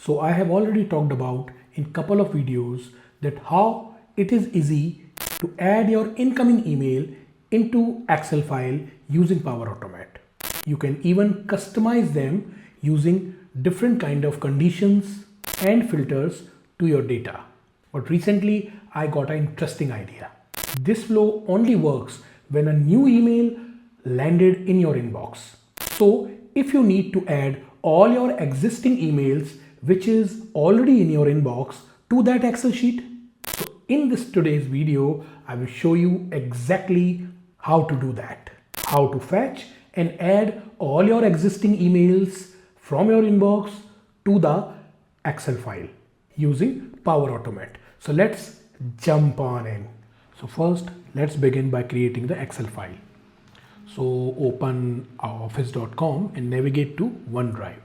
So I have already talked about in couple of videos that how it is easy to add your incoming email into Excel file using Power Automate. You can even customize them using different kind of conditions and filters to your data. But recently I got an interesting idea. This flow only works when a new email landed in your inbox. So if you need to add all your existing emails which is already in your inbox to that Excel sheet, so in this today's video, I will show you exactly how to do that. How to fetch and add all your existing emails from your inbox to the Excel file using Power Automate. So let's jump on in. So first, let's begin by creating the Excel file. So open our office.com and navigate to OneDrive.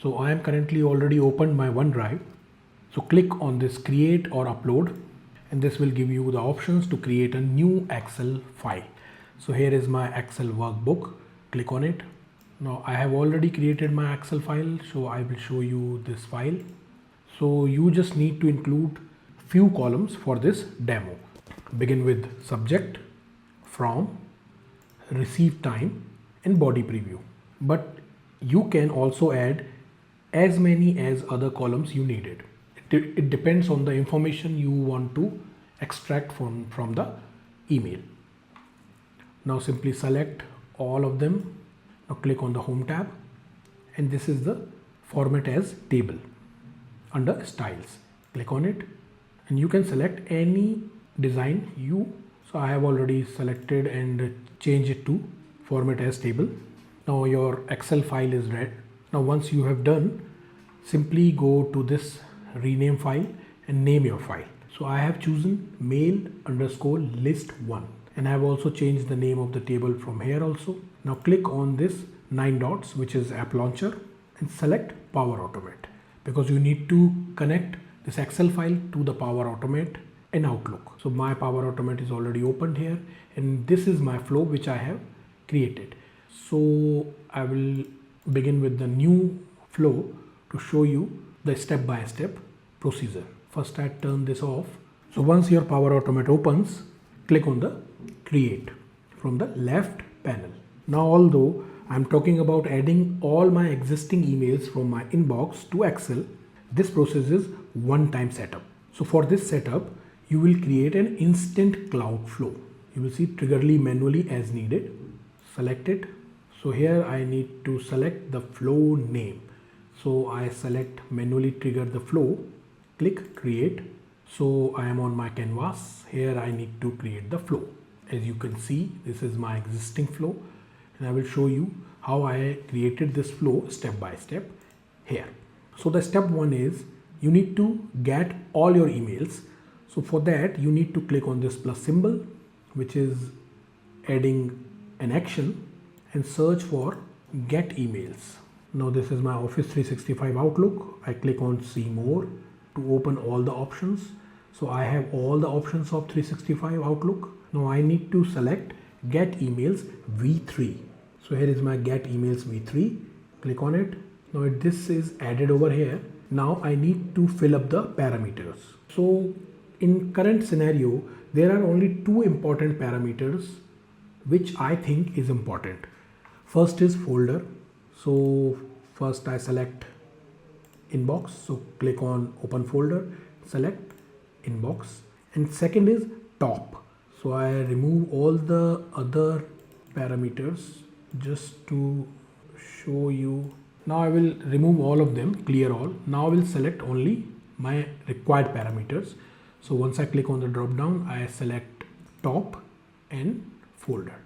So I am currently already opened my OneDrive. So click on this create or upload, and this will give you the options to create a new Excel file. So here is my Excel workbook. Click on it. Now I have already created my Excel file, so I will show you this file. So you just need to include few columns for this demo. Begin with subject, from, receive time and body preview. But you can also add as many as other columns you needed. It depends on the information you want to extract from the email. Now simply select all of them. Now click on the home tab, and this is the format as table under styles. Click on it and you can select any design so I have already selected and change it to format as table. Now your Excel file is ready. Now once you have done, simply go to this rename file and name your file. So I have chosen mail_list1, and I have also changed the name of the table from here also. Now click on this 9 dots which is app launcher and select Power Automate, because you need to connect this Excel file to the Power Automate in Outlook. So my Power Automate is already opened here, and this is my flow which I have created. So I will begin with the new flow to show you the step-by-step procedure. First I turn this off. So once your Power Automate opens, click on the create from the left panel. Now although I'm talking about adding all my existing emails from my inbox to Excel, this process is one-time setup. So for this setup, you will create an instant cloud flow. You will see triggerly manually as needed. Select it. So here I need to select the flow name. So I select manually trigger the flow, click create. So I am on my canvas. Here I need to create the flow. As you can see, this is my existing flow, and I will show you how I created this flow step by step here. So the step one is you need to get all your emails. So for that you need to click on this plus symbol, which is adding an action, and search for get emails. Now this is my Office 365 Outlook. I click on see more to open all the options. So I have all the options of 365 Outlook. Now I need to select get emails v3. So here is my get emails v3. Click on it. Now this is added over here. Now I need to fill up the parameters. So in current scenario, there are only two important parameters which I think is important. First is folder. So first I select inbox. So click on open folder, select inbox. And second is top. So I remove all the other parameters just to show you. Now I will remove all of them, clear all. Now I will select only my required parameters. So once I click on the drop down, I select top and folder.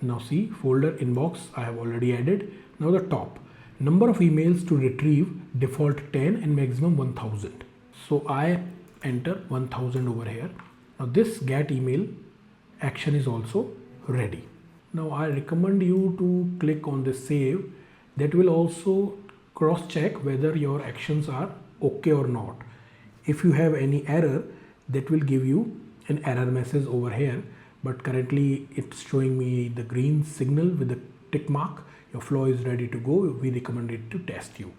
Now see, folder inbox I have already added. Now the top, number of emails to retrieve, default 10 and maximum 1000. So I enter 1000 over here. Now this get email action is also ready. Now I recommend you to click on the save. That will also cross check whether your actions are okay or not. If you have any error, that will give you an error message over here, but currently it's showing me the green signal with the tick mark. Your flow is ready to go. We recommend it to test you.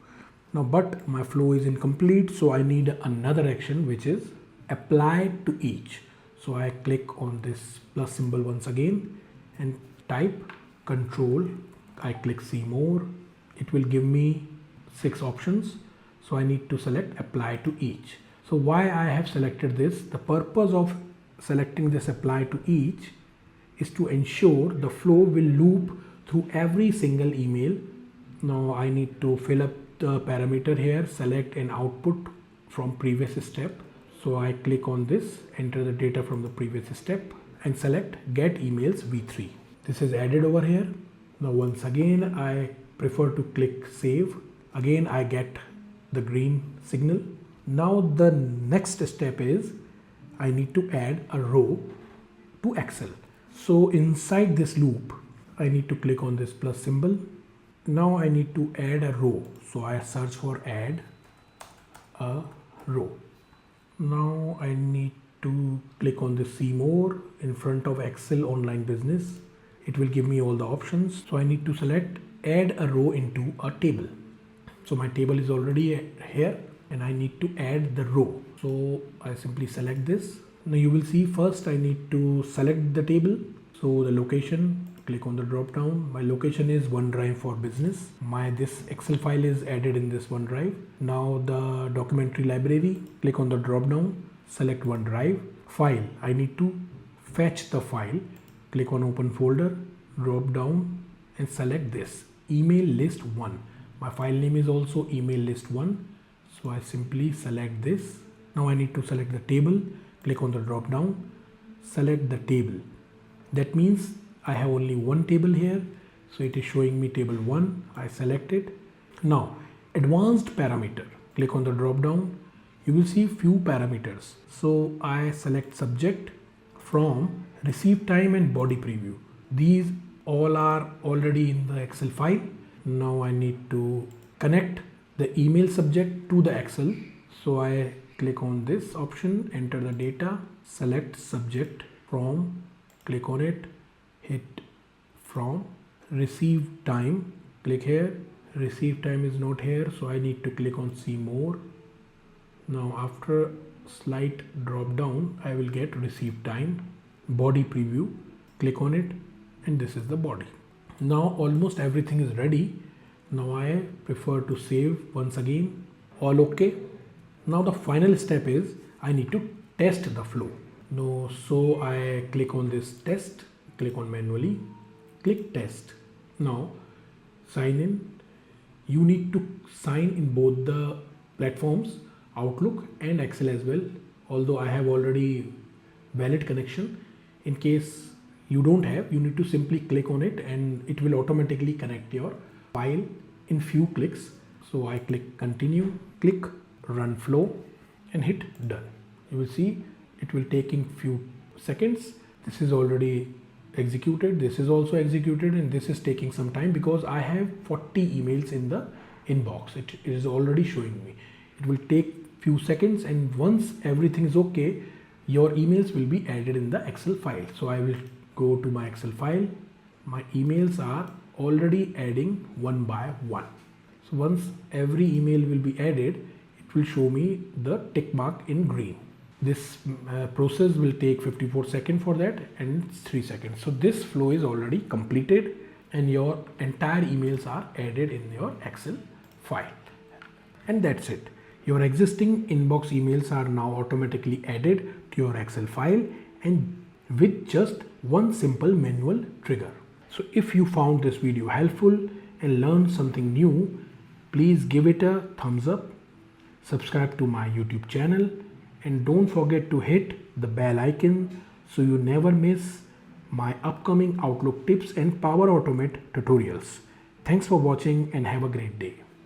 Now, but my flow is incomplete, so I need another action, which is apply to each. So I click on this plus symbol once again and type control. I click see more. It will give me 6 options. So I need to select apply to each. So why I have selected this? The purpose of selecting this apply to each is to ensure the flow will loop through every single email. Now I need to fill up the parameter here, select an output from previous step. So I click on this, enter the data from the previous step and select get emails v3. This is added over here. Now once again I prefer to click save. Again I get the green signal. Now the next step is I need to add a row to Excel. So inside this loop I need to click on this plus symbol. Now I need to add a row. So I search for add a row. Now I need to click on the see more in front of Excel online business. It will give me all the options. So I need to select add a row into a table. So my table is already here and I need to add the row. So I simply select this. Now you will see first I need to select the table. So the location, click on the drop down. My location is OneDrive for business. This Excel file is added in this OneDrive. Now the documentary library, click on the drop down, select OneDrive. File, I need to fetch the file. Click on open folder, drop down and select this email list 1. My file name is also email list 1. So I simply select this. Now I need to select the table, click on the drop down, select the table. That means I have only one table here. So it is showing me table 1. I select it. Now advanced parameter, click on the drop down. You will see few parameters. So I select subject from receive time and body preview. These all are already in the Excel file. Now I need to connect the email subject to the Excel. So I click on this option, enter the data, select subject from, click on it, hit from, receive time, click here. Receive time is not here, so I need to click on see more. Now after slight drop down I will get receive time, body preview, click on it and this is the body. Now almost everything is ready. Now I prefer to save once again. All okay. Now the final step is I need to test the flow. Now so I click on this test, click on manually, click test. Now sign in. You need to sign in both the platforms, Outlook and Excel as well. Although I have already valid connection. In case you don't have, you need to simply click on it and it will automatically connect your file in few clicks. So I click continue, click run flow and hit done. You will see it will take in few seconds. This is already executed, this is also executed and this is taking some time because I have 40 emails in the inbox. It is already showing me. It will take few seconds and once everything is okay, your emails will be added in the Excel file. So I will go to my Excel file. My emails are already adding one by one. So once every email will be added, it will show me the tick mark in green. This process will take 54 seconds for that and 3 seconds. So this flow is already completed and your entire emails are added in your Excel file. And that's it. Your existing inbox emails are now automatically added to your Excel file and with just one simple manual trigger. So if you found this video helpful and learned something new, please give it a thumbs up, subscribe to my YouTube channel and don't forget to hit the bell icon so you never miss my upcoming Outlook tips and Power Automate tutorials. Thanks for watching and have a great day.